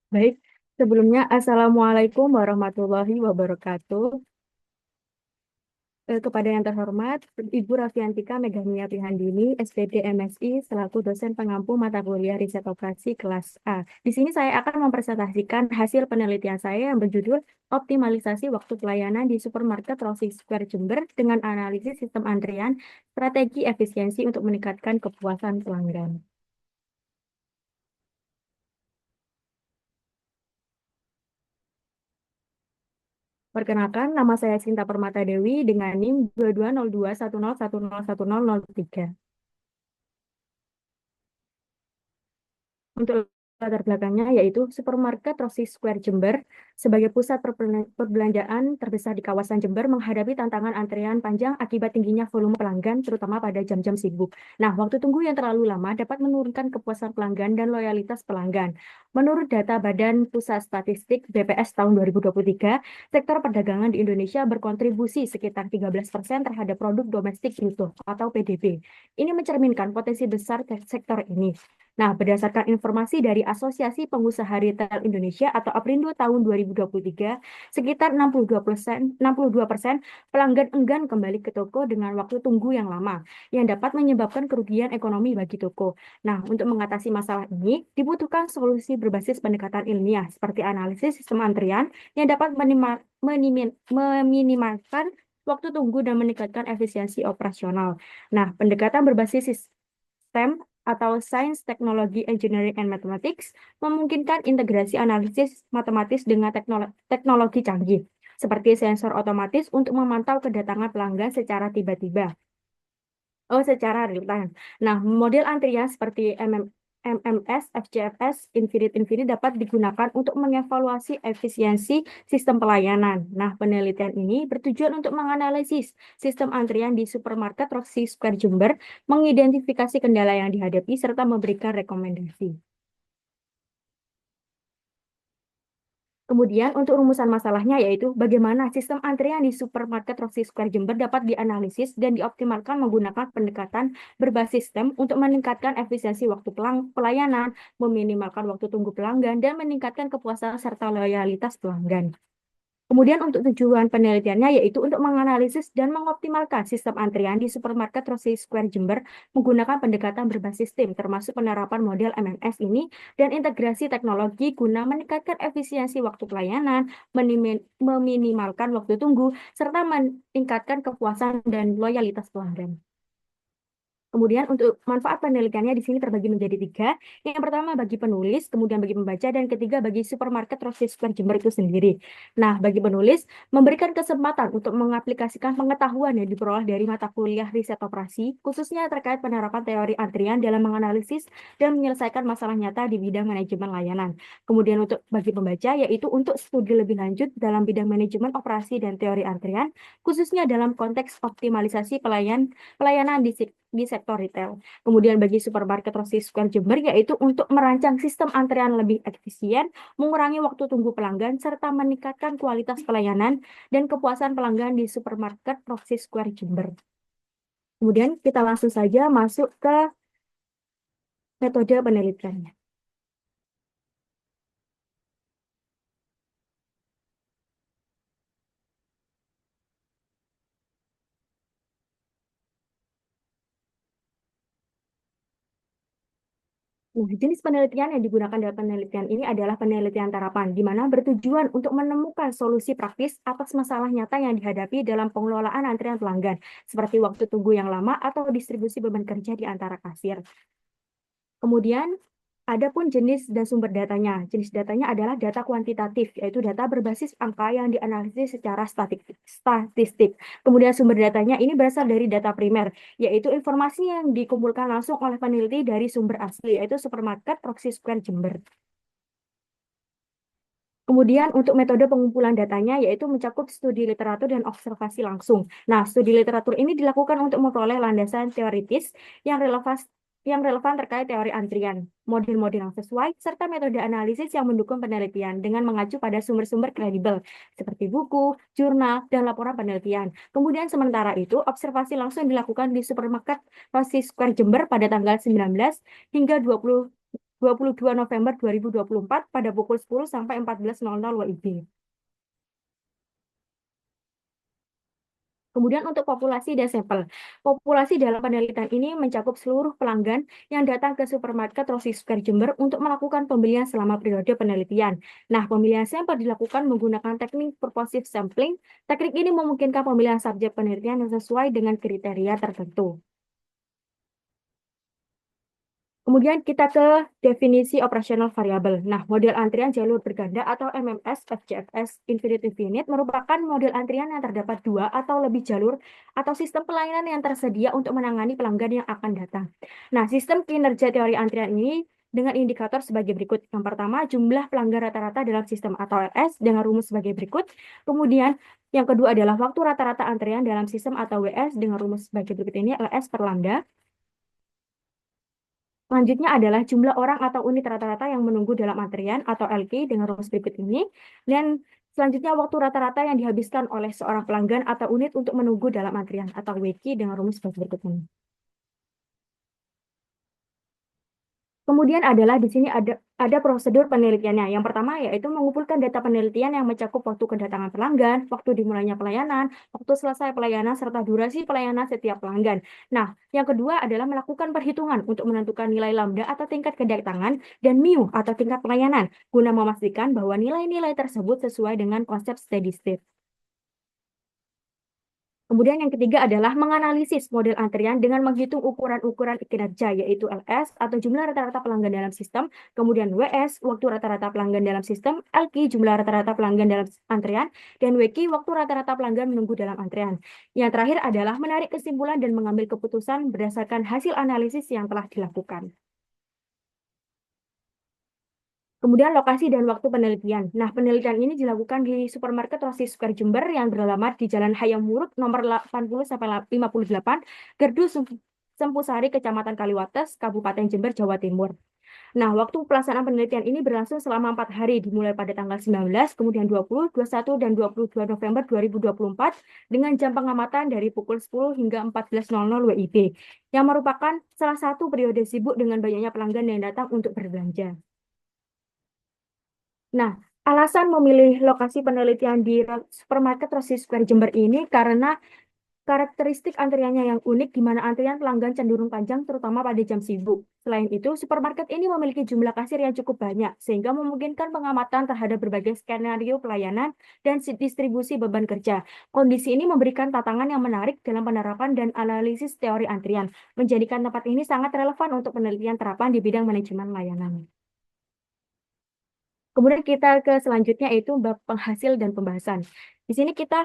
Baik, sebelumnya Assalamualaikum warahmatullahi wabarakatuh. Kepada yang terhormat, Ibu Rafiantika Megamia Prihandini, SPD MSI, selaku dosen pengampu mata kuliah riset operasi kelas A. Di sini saya akan mempresentasikan hasil penelitian saya yang berjudul Optimalisasi Waktu Pelayanan di Supermarket Rossi Square Jember dengan Analisis Sistem Antrian, Strategi Efisiensi untuk Meningkatkan Kepuasan Pelanggan. Perkenalkan, nama saya Sinta Permata Dewi dengan NIM 220210101003. Untuk latar belakangnya yaitu supermarket Rossi Square Jember sebagai pusat perbelanjaan terbesar di kawasan Jember menghadapi tantangan antrean panjang akibat tingginya volume pelanggan terutama pada jam-jam sibuk. Nah, waktu tunggu yang terlalu lama dapat menurunkan kepuasan pelanggan dan loyalitas pelanggan. Menurut data Badan Pusat Statistik BPS tahun 2023, sektor perdagangan di Indonesia berkontribusi sekitar 13% terhadap produk domestik bruto atau PDB. Ini mencerminkan potensi besar sektor ini. Nah, berdasarkan informasi dari Asosiasi Pengusaha Retail Indonesia atau Aprindo tahun 2023, sekitar 62% pelanggan enggan kembali ke toko dengan waktu tunggu yang lama, yang dapat menyebabkan kerugian ekonomi bagi toko. Nah, untuk mengatasi masalah ini, dibutuhkan solusi berbasis pendekatan ilmiah, seperti analisis sistem antrian, yang dapat meminimalkan waktu tunggu dan meningkatkan efisiensi operasional. Nah, pendekatan berbasis STEM atau Science, Technology, Engineering, and Mathematics memungkinkan integrasi analisis matematis dengan teknologi canggih, seperti sensor otomatis untuk memantau kedatangan pelanggan secara tiba-tiba. Oh, secara real time. Nah, model antrian seperti MMS, FCFS, Infinite dapat digunakan untuk mengevaluasi efisiensi sistem pelayanan. Nah, penelitian ini bertujuan untuk menganalisis sistem antrian di supermarket Roxy Square Jember, mengidentifikasi kendala yang dihadapi, serta memberikan rekomendasi. Kemudian untuk rumusan masalahnya yaitu bagaimana sistem antrian di supermarket Roxy Square Jember dapat dianalisis dan dioptimalkan menggunakan pendekatan berbasis sistem untuk meningkatkan efisiensi waktu pelayanan, meminimalkan waktu tunggu pelanggan, dan meningkatkan kepuasan serta loyalitas pelanggan. Kemudian untuk tujuan penelitiannya yaitu untuk menganalisis dan mengoptimalkan sistem antrian di supermarket Rossi Square Jember menggunakan pendekatan berbasis tim termasuk penerapan model MMS ini dan integrasi teknologi guna meningkatkan efisiensi waktu pelayanan, meminimalkan waktu tunggu, serta meningkatkan kepuasan dan loyalitas pelanggan. Kemudian untuk manfaat penelitiannya di sini terbagi menjadi tiga. Yang pertama bagi penulis, kemudian bagi pembaca, dan ketiga bagi supermarket Rossi Square Jember itu sendiri. Nah, bagi penulis, memberikan kesempatan untuk mengaplikasikan pengetahuan yang diperoleh dari mata kuliah riset operasi, khususnya terkait penerapan teori antrian dalam menganalisis dan menyelesaikan masalah nyata di bidang manajemen layanan. Kemudian untuk bagi pembaca, yaitu untuk studi lebih lanjut dalam bidang manajemen operasi dan teori antrian, khususnya dalam konteks optimalisasi pelayanan di sektor retail. Kemudian bagi supermarket Rossi Square Jember yaitu untuk merancang sistem antrean lebih efisien, mengurangi waktu tunggu pelanggan, serta meningkatkan kualitas pelayanan dan kepuasan pelanggan di supermarket Rossi Square Jember. Kemudian kita langsung saja masuk ke metode penelitiannya. Nah, jenis penelitian yang digunakan dalam penelitian ini adalah penelitian terapan, di mana bertujuan untuk menemukan solusi praktis atas masalah nyata yang dihadapi dalam pengelolaan antrian pelanggan, seperti waktu tunggu yang lama atau distribusi beban kerja di antara kasir. Kemudian, ada pun jenis dan sumber datanya. Jenis datanya adalah data kuantitatif, yaitu data berbasis angka yang dianalisis secara statistik. Kemudian sumber datanya ini berasal dari data primer, yaitu informasi yang dikumpulkan langsung oleh peneliti dari sumber asli, yaitu supermarket Roxy Square Jember. Kemudian untuk metode pengumpulan datanya yaitu mencakup studi literatur dan observasi langsung. Nah, studi literatur ini dilakukan untuk memperoleh landasan teoritis yang relevan terkait teori antrian, model-model yang sesuai, serta metode analisis yang mendukung penelitian dengan mengacu pada sumber-sumber kredibel seperti buku, jurnal, dan laporan penelitian. Kemudian sementara itu, observasi langsung dilakukan di supermarket Rossi Square Jember pada tanggal 19 hingga 20 22 November 2024 pada pukul 10 sampai 14.00 WIB. Kemudian untuk populasi dan sampel. Populasi dalam penelitian ini mencakup seluruh pelanggan yang datang ke supermarket Rossi Square Jember untuk melakukan pembelian selama periode penelitian. Nah, pemilihan sampel dilakukan menggunakan teknik purposive sampling. Teknik ini memungkinkan pemilihan subjek penelitian yang sesuai dengan kriteria tertentu. Kemudian kita ke definisi operasional variabel. Nah, model antrian jalur berganda atau MMS FJFS Infinite Unit merupakan model antrian yang terdapat dua atau lebih jalur atau sistem pelayanan yang tersedia untuk menangani pelanggan yang akan datang. Nah, sistem kinerja teori antrian ini dengan indikator sebagai berikut. Yang pertama, jumlah pelanggan rata-rata dalam sistem atau LS dengan rumus sebagai berikut. Kemudian, yang kedua adalah waktu rata-rata antrian dalam sistem atau WS dengan rumus sebagai berikut ini, LS per lambda. Selanjutnya adalah jumlah orang atau unit rata-rata yang menunggu dalam antrian atau LQ dengan rumus berikut ini. Dan selanjutnya waktu rata-rata yang dihabiskan oleh seorang pelanggan atau unit untuk menunggu dalam antrian atau WQ dengan rumus berikut ini. Kemudian adalah di sini ada prosedur penelitiannya. Yang pertama yaitu mengumpulkan data penelitian yang mencakup waktu kedatangan pelanggan, waktu dimulainya pelayanan, waktu selesai pelayanan, serta durasi pelayanan setiap pelanggan. Nah, yang kedua adalah melakukan perhitungan untuk menentukan nilai lambda atau tingkat kedatangan dan mu atau tingkat pelayanan, guna memastikan bahwa nilai-nilai tersebut sesuai dengan konsep steady state. Kemudian yang ketiga adalah menganalisis model antrian dengan menghitung ukuran-ukuran kinerja, yaitu LS atau jumlah rata-rata pelanggan dalam sistem, kemudian WS, waktu rata-rata pelanggan dalam sistem, LQ, jumlah rata-rata pelanggan dalam antrian, dan WQ, waktu rata-rata pelanggan menunggu dalam antrian. Yang terakhir adalah menarik kesimpulan dan mengambil keputusan berdasarkan hasil analisis yang telah dilakukan. Kemudian lokasi dan waktu penelitian. Nah, penelitian ini dilakukan di supermarket Rossi Square Jember yang beralamat di Jalan Hayam Wuruk nomor 80-58, Gerdu Sempusari, Kecamatan Kaliwates, Kabupaten Jember, Jawa Timur. Nah, waktu pelaksanaan penelitian ini berlangsung selama 4 hari, dimulai pada tanggal 19, kemudian 20, 21, dan 22 November 2024, dengan jam pengamatan dari pukul 10 hingga 14.00 WIB, yang merupakan salah satu periode sibuk dengan banyaknya pelanggan yang datang untuk berbelanja. Nah, alasan memilih lokasi penelitian di supermarket Rossi Square Jember ini karena karakteristik antriannya yang unik di mana antrian pelanggan cenderung panjang terutama pada jam sibuk. Selain itu, supermarket ini memiliki jumlah kasir yang cukup banyak sehingga memungkinkan pengamatan terhadap berbagai skenario pelayanan dan distribusi beban kerja. Kondisi ini memberikan tantangan yang menarik dalam penerapan dan analisis teori antrian, menjadikan tempat ini sangat relevan untuk penelitian terapan di bidang manajemen layanan. Kemudian kita ke selanjutnya yaitu bab penghasil dan pembahasan. Di sini kita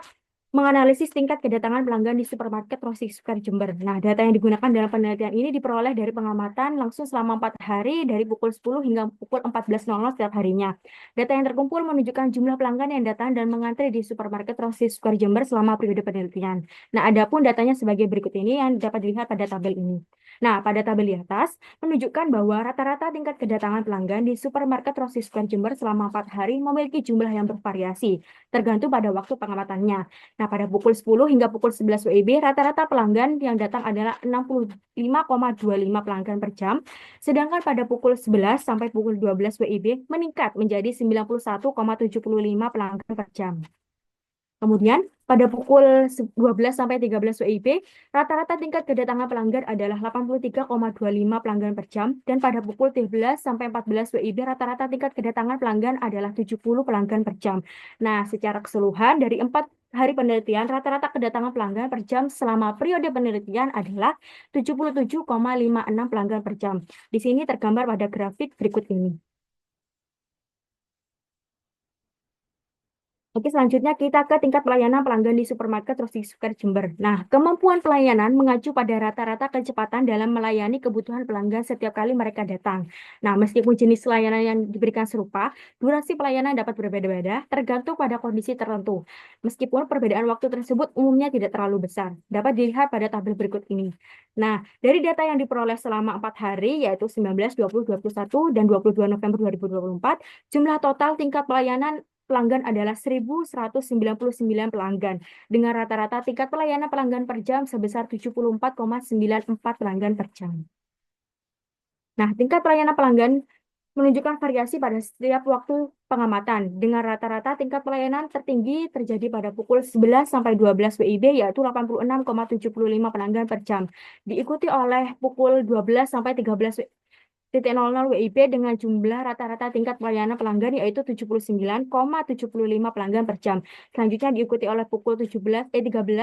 menganalisis tingkat kedatangan pelanggan di supermarket Rossi Square Jember. Nah, data yang digunakan dalam penelitian ini diperoleh dari pengamatan langsung selama 4 hari dari pukul 10 hingga pukul 14.00 setiap harinya. Data yang terkumpul menunjukkan jumlah pelanggan yang datang dan mengantri di supermarket Rossi Square Jember selama periode penelitian. Nah, adapun datanya sebagai berikut ini yang dapat dilihat pada tabel ini. Nah, pada tabel di atas menunjukkan bahwa rata-rata tingkat kedatangan pelanggan di supermarket Rossi Square Jember selama 4 hari memiliki jumlah yang bervariasi, tergantung pada waktu pengamatannya. Nah, pada pukul 10 hingga pukul 11 WIB, rata-rata pelanggan yang datang adalah 65,25 pelanggan per jam, sedangkan pada pukul 11 sampai pukul 12 WIB meningkat menjadi 91,75 pelanggan per jam. Kemudian, pada pukul 12 sampai 13 WIB, rata-rata tingkat kedatangan pelanggan adalah 83,25 pelanggan per jam, dan pada pukul 13 sampai 14 WIB, rata-rata tingkat kedatangan pelanggan adalah 70 pelanggan per jam. Nah, secara keseluruhan, dari 4 hari penelitian, rata-rata kedatangan pelanggan per jam selama periode penelitian adalah 77,56 pelanggan per jam. Di sini tergambar pada grafik berikut ini. Oke, selanjutnya kita ke tingkat pelayanan pelanggan di supermarket Rossi Square Jember. Nah, kemampuan pelayanan mengacu pada rata-rata kecepatan dalam melayani kebutuhan pelanggan setiap kali mereka datang. Nah, meskipun jenis layanan yang diberikan serupa, durasi pelayanan dapat berbeda-beda tergantung pada kondisi tertentu. Meskipun perbedaan waktu tersebut umumnya tidak terlalu besar. Dapat dilihat pada tabel berikut ini. Nah, dari data yang diperoleh selama 4 hari, yaitu 19, 20, 21, dan 22 November 2024, jumlah total tingkat pelayanan pelanggan adalah 1.199 pelanggan, dengan rata-rata tingkat pelayanan pelanggan per jam sebesar 74,94 pelanggan per jam. Nah, tingkat pelayanan pelanggan menunjukkan variasi pada setiap waktu pengamatan. Dengan rata-rata tingkat pelayanan tertinggi terjadi pada pukul 11 sampai 12 WIB, yaitu 86,75 pelanggan per jam. Diikuti oleh pukul 12 sampai 13 00 WIB dengan jumlah rata-rata tingkat pelayanan pelanggan yaitu 79,75 pelanggan per jam. Selanjutnya diikuti oleh pukul 13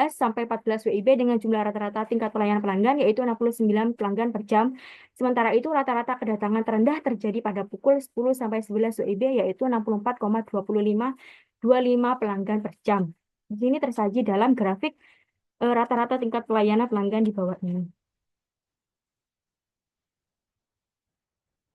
sampai 14 WIB dengan jumlah rata-rata tingkat pelayanan pelanggan yaitu 69 pelanggan per jam. Sementara itu rata-rata kedatangan terendah terjadi pada pukul 10 sampai 11 WIB yaitu 64,25 pelanggan per jam. Di sini tersaji dalam grafik rata-rata tingkat pelayanan pelanggan di bawah ini.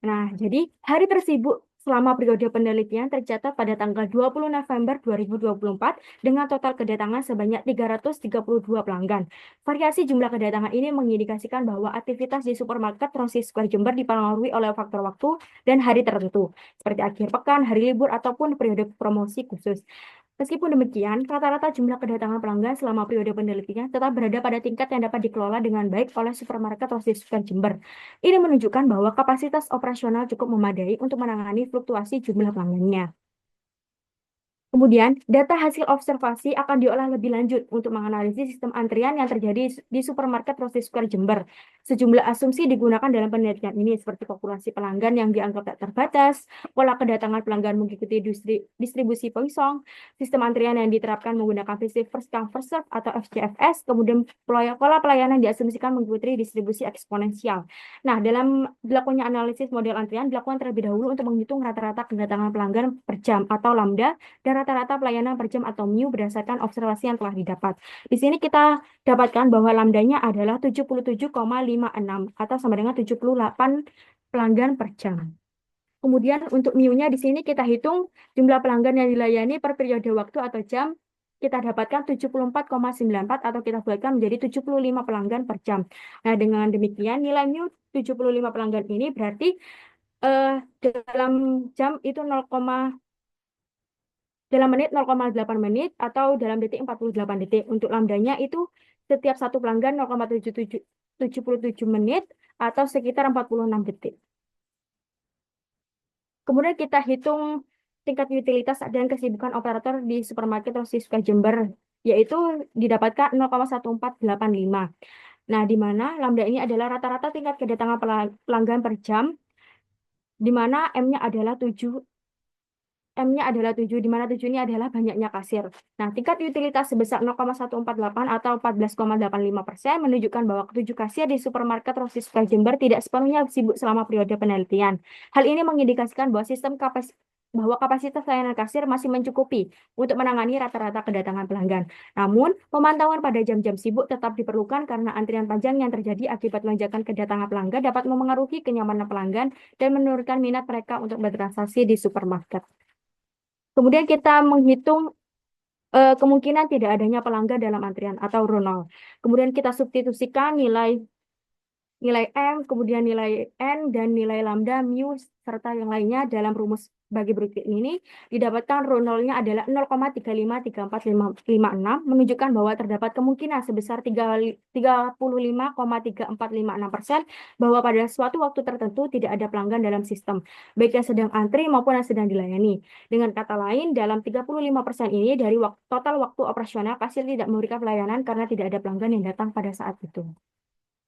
Nah, jadi hari tersibuk selama periode penelitian tercatat pada tanggal 20 November 2024 dengan total kedatangan sebanyak 332 pelanggan. Variasi jumlah kedatangan ini mengindikasikan bahwa aktivitas di supermarket Transit Square Jember dipengaruhi oleh faktor waktu dan hari tertentu, seperti akhir pekan, hari libur, ataupun periode promosi khusus. Meskipun demikian, rata-rata jumlah kedatangan pelanggan selama periode penelitian tetap berada pada tingkat yang dapat dikelola dengan baik oleh supermarket Transit Square Jember. Ini menunjukkan bahwa kapasitas operasional cukup memadai untuk menangani fluktuasi jumlah pelanggannya. Kemudian, data hasil observasi akan diolah lebih lanjut untuk menganalisis sistem antrian yang terjadi di supermarket Transit Square Jember. Sejumlah asumsi digunakan dalam penelitian ini, seperti populasi pelanggan yang dianggap tak terbatas, pola kedatangan pelanggan mengikuti distribusi Poisson, sistem antrian yang diterapkan menggunakan prinsip first come first serve atau FCFS, kemudian pola pelayanan diasumsikan mengikuti distribusi eksponensial. Nah, dalam dilakukannya analisis model antrian dilakukan terlebih dahulu untuk menghitung rata-rata kedatangan pelanggan per jam atau lambda dan rata-rata pelayanan per jam atau mu berdasarkan observasi yang telah didapat. Di sini kita dapatkan bahwa lambdanya adalah 77,56 atau sama dengan 78 pelanggan per jam. Kemudian untuk mu-nya di sini kita hitung jumlah pelanggan yang dilayani per periode waktu atau jam. Kita dapatkan 74,94 atau kita buatkan menjadi 75 pelanggan per jam. Nah, dengan demikian nilai mu 75 pelanggan ini berarti dalam jam itu dalam menit 0,8 menit atau dalam detik 48 detik. Untuk lambdanya itu setiap satu pelanggan 0,77 menit atau sekitar 46 detik. Kemudian kita hitung tingkat utilitas dan kesibukan operator di supermarket Transit Square Jember, yaitu didapatkan 0,1485. Nah, di mana lambda ini adalah rata-rata tingkat kedatangan pelanggan per jam, di mana M-nya adalah 7, di mana 7 ini adalah banyaknya kasir. Nah, tingkat utilitas sebesar 0,148 atau 14,85% menunjukkan bahwa 7 kasir di supermarket Transit Square Jember tidak sepenuhnya sibuk selama periode penelitian. Hal ini mengindikasikan bahwa kapasitas layanan kasir masih mencukupi untuk menangani rata-rata kedatangan pelanggan. Namun, pemantauan pada jam-jam sibuk tetap diperlukan karena antrian panjang yang terjadi akibat lonjakan kedatangan pelanggan dapat memengaruhi kenyamanan pelanggan dan menurunkan minat mereka untuk bertransaksi di supermarket. Kemudian kita menghitung kemungkinan tidak adanya pelanggan dalam antrian atau row nol. Kemudian kita substitusikan nilai M, kemudian nilai N, dan nilai lambda, mu, serta yang lainnya dalam rumus bagi berikut ini, didapatkan rho nolnya adalah 0,353456, menunjukkan bahwa terdapat kemungkinan sebesar 35,3456% bahwa pada suatu waktu tertentu tidak ada pelanggan dalam sistem, baik yang sedang antri maupun yang sedang dilayani. Dengan kata lain, dalam 35% ini dari total waktu operasional, kasir tidak memberikan pelayanan karena tidak ada pelanggan yang datang pada saat itu.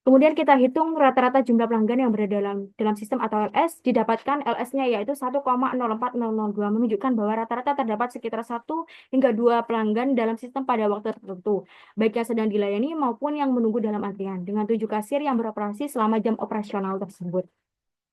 Kemudian kita hitung rata-rata jumlah pelanggan yang berada dalam sistem atau LS, didapatkan LS-nya yaitu 1,04002, menunjukkan bahwa rata-rata terdapat sekitar 1 hingga 2 pelanggan dalam sistem pada waktu tertentu, baik yang sedang dilayani maupun yang menunggu dalam antrian, dengan 7 kasir yang beroperasi selama jam operasional tersebut.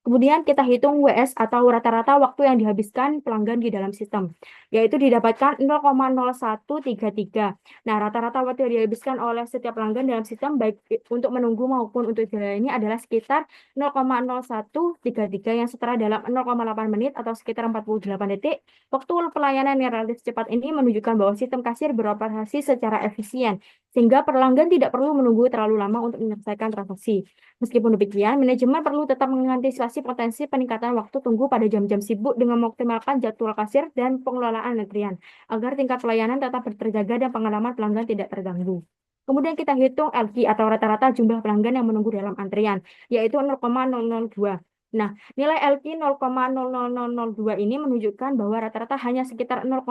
Kemudian kita hitung WS atau rata-rata waktu yang dihabiskan pelanggan di dalam sistem, yaitu didapatkan 0,0133. Nah, rata-rata waktu yang dihabiskan oleh setiap pelanggan dalam sistem, baik untuk menunggu maupun untuk dilayani adalah sekitar 0,0133 yang setara dalam 0,8 menit atau sekitar 48 detik. Waktu pelayanan yang relatif cepat ini menunjukkan bahwa sistem kasir beroperasi secara efisien, sehingga pelanggan tidak perlu menunggu terlalu lama untuk menyelesaikan transaksi. Meskipun demikian, manajemen perlu tetap mengantisipasi potensi peningkatan waktu tunggu pada jam-jam sibuk dengan mengoptimalkan jadwal kasir dan pengelolaan antrian, agar tingkat pelayanan tetap terjaga dan pengalaman pelanggan tidak terganggu. Kemudian kita hitung LQ atau rata-rata jumlah pelanggan yang menunggu dalam antrian, yaitu 0,002. Nah, nilai LQ 0,00002 ini menunjukkan bahwa rata-rata hanya sekitar 0,0002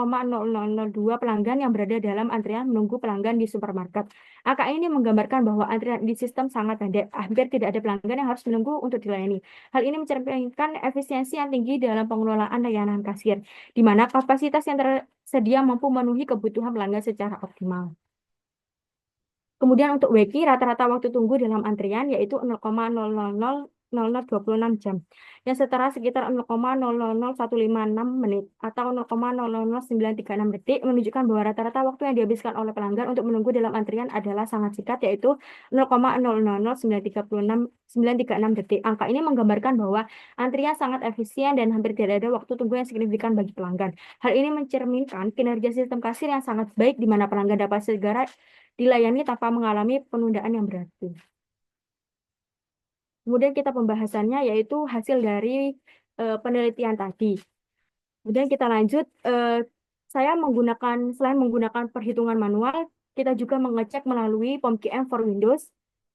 pelanggan yang berada dalam antrian menunggu pelanggan di supermarket. Angka ini menggambarkan bahwa antrian di sistem sangat pendek, hampir tidak ada pelanggan yang harus menunggu untuk dilayani. Hal ini mencerminkan efisiensi yang tinggi dalam pengelolaan layanan kasir, di mana kapasitas yang tersedia mampu memenuhi kebutuhan pelanggan secara optimal. Kemudian untuk WQ, rata-rata waktu tunggu dalam antrian yaitu 0,0000026 jam, yang setara sekitar 0,000156 menit atau 0,0000936 detik, menunjukkan bahwa rata-rata waktu yang dihabiskan oleh pelanggan untuk menunggu dalam antrian adalah sangat singkat, yaitu 0,0000936 detik. Angka ini menggambarkan bahwa antrian sangat efisien dan hampir tidak ada waktu tunggu yang signifikan bagi pelanggan. Hal ini mencerminkan kinerja sistem kasir yang sangat baik, di mana pelanggan dapat segera dilayani tanpa mengalami penundaan yang berarti. Kemudian kita pembahasannya yaitu hasil dari penelitian tadi. Kemudian kita lanjut, saya selain menggunakan perhitungan manual, kita juga mengecek melalui POM-QM for Windows.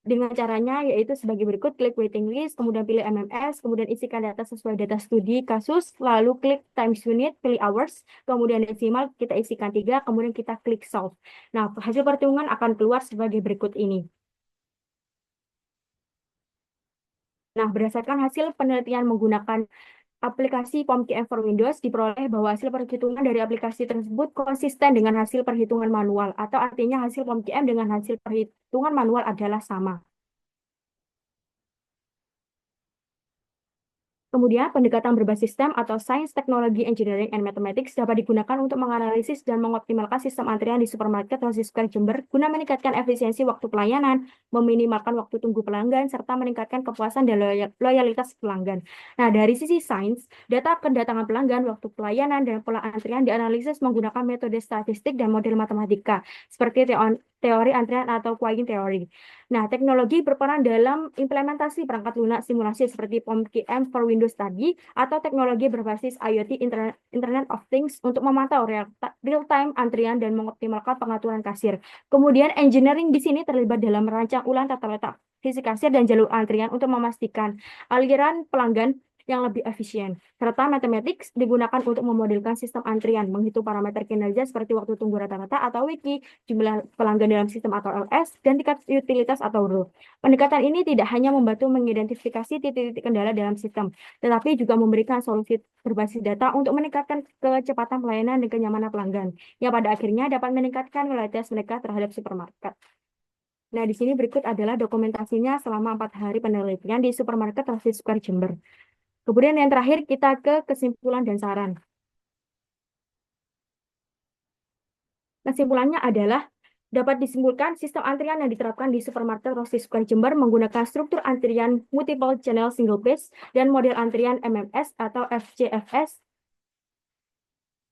Dengan caranya yaitu sebagai berikut: klik waiting list, kemudian pilih MMS, kemudian isikan data sesuai data studi kasus, lalu klik times unit, pilih hours, kemudian desimal kita isikan 3, kemudian kita klik solve. Nah, hasil perhitungan akan keluar sebagai berikut ini. Nah, berdasarkan hasil penelitian menggunakan aplikasi POM-QM for Windows, diperoleh bahwa hasil perhitungan dari aplikasi tersebut konsisten dengan hasil perhitungan manual, atau artinya hasil POM-QM dengan hasil perhitungan manual adalah sama. Kemudian, pendekatan berbasis STEM atau Science, Technology, Engineering, and Mathematics dapat digunakan untuk menganalisis dan mengoptimalkan sistem antrian di supermarket Roxy Square Jember guna meningkatkan efisiensi waktu pelayanan, meminimalkan waktu tunggu pelanggan, serta meningkatkan kepuasan dan loyalitas pelanggan. Nah, dari sisi sains, data kedatangan pelanggan, waktu pelayanan, dan pola antrian dianalisis menggunakan metode statistik dan model matematika, seperti teori antrian atau queuing theory. Nah, teknologi berperan dalam implementasi perangkat lunak simulasi seperti POM-QM for Windows tadi, atau teknologi berbasis IoT, Internet of Things, untuk memantau real-time antrian dan mengoptimalkan pengaturan kasir. Kemudian, engineering di sini terlibat dalam merancang ulang tata letak fisik kasir dan jalur antrian untuk memastikan aliran pelanggan yang lebih efisien. Serta mathematics digunakan untuk memodelkan sistem antrian, menghitung parameter kinerja seperti waktu tunggu rata-rata atau wiki, jumlah pelanggan dalam sistem atau LS, dan tingkat utilitas atau RUL. Pendekatan ini tidak hanya membantu mengidentifikasi titik-titik kendala dalam sistem, tetapi juga memberikan solusi berbasis data untuk meningkatkan kecepatan pelayanan dan kenyamanan pelanggan, yang pada akhirnya dapat meningkatkan loyalitas mereka terhadap supermarket. Nah, di sini berikut adalah dokumentasinya selama 4 hari penelitian di supermarket Roxy Square Jember. Kemudian yang terakhir kita ke kesimpulan dan saran. Kesimpulannya adalah dapat disimpulkan sistem antrian yang diterapkan di supermarket Roxy Square Jember menggunakan struktur antrian multiple channel single phase dan model antrian MMS atau FCFS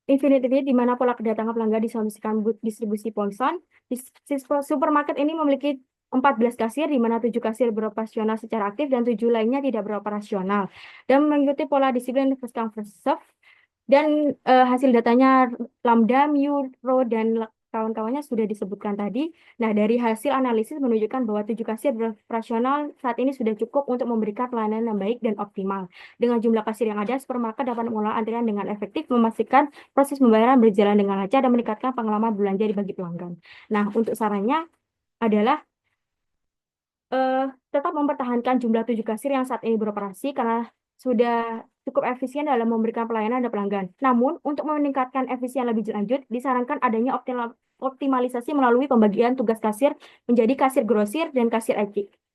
infinitive, di mana pola kedatangan pelanggan disolusikan distribusi Poisson. Di supermarket ini memiliki 14 kasir, di mana 7 kasir beroperasional secara aktif dan 7 lainnya tidak beroperasional, dan mengikuti pola disiplin first come first serve. Dan hasil datanya Lambda, Mu, Rho, dan kawan-kawannya sudah disebutkan tadi. Nah, dari hasil analisis menunjukkan bahwa 7 kasir operasional saat ini sudah cukup untuk memberikan pelayanan yang baik dan optimal. Dengan jumlah kasir yang ada, supermarket dapat mengelola antrian dengan efektif, memastikan proses pembayaran berjalan dengan lancar, dan meningkatkan pengalaman belanja bagi pelanggan. Nah, untuk sarannya adalah eh, tetap mempertahankan jumlah 7 kasir yang saat ini beroperasi karena sudah cukup efisien dalam memberikan pelayanan kepada pelanggan. Namun, untuk meningkatkan efisien lebih lanjut, disarankan adanya optimalisasi melalui pembagian tugas kasir menjadi kasir grosir dan kasir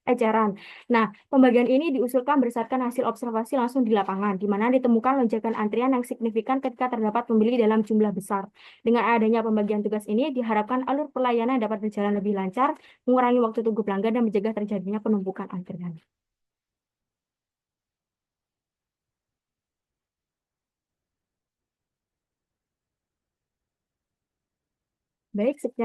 eceran. Nah, pembagian ini diusulkan berdasarkan hasil observasi langsung di lapangan, di mana ditemukan lonjakan antrian yang signifikan ketika terdapat pembeli dalam jumlah besar. Dengan adanya pembagian tugas ini, diharapkan alur pelayanan dapat berjalan lebih lancar, mengurangi waktu tunggu pelanggan, dan mencegah terjadinya penumpukan antrian. Baik, sekian.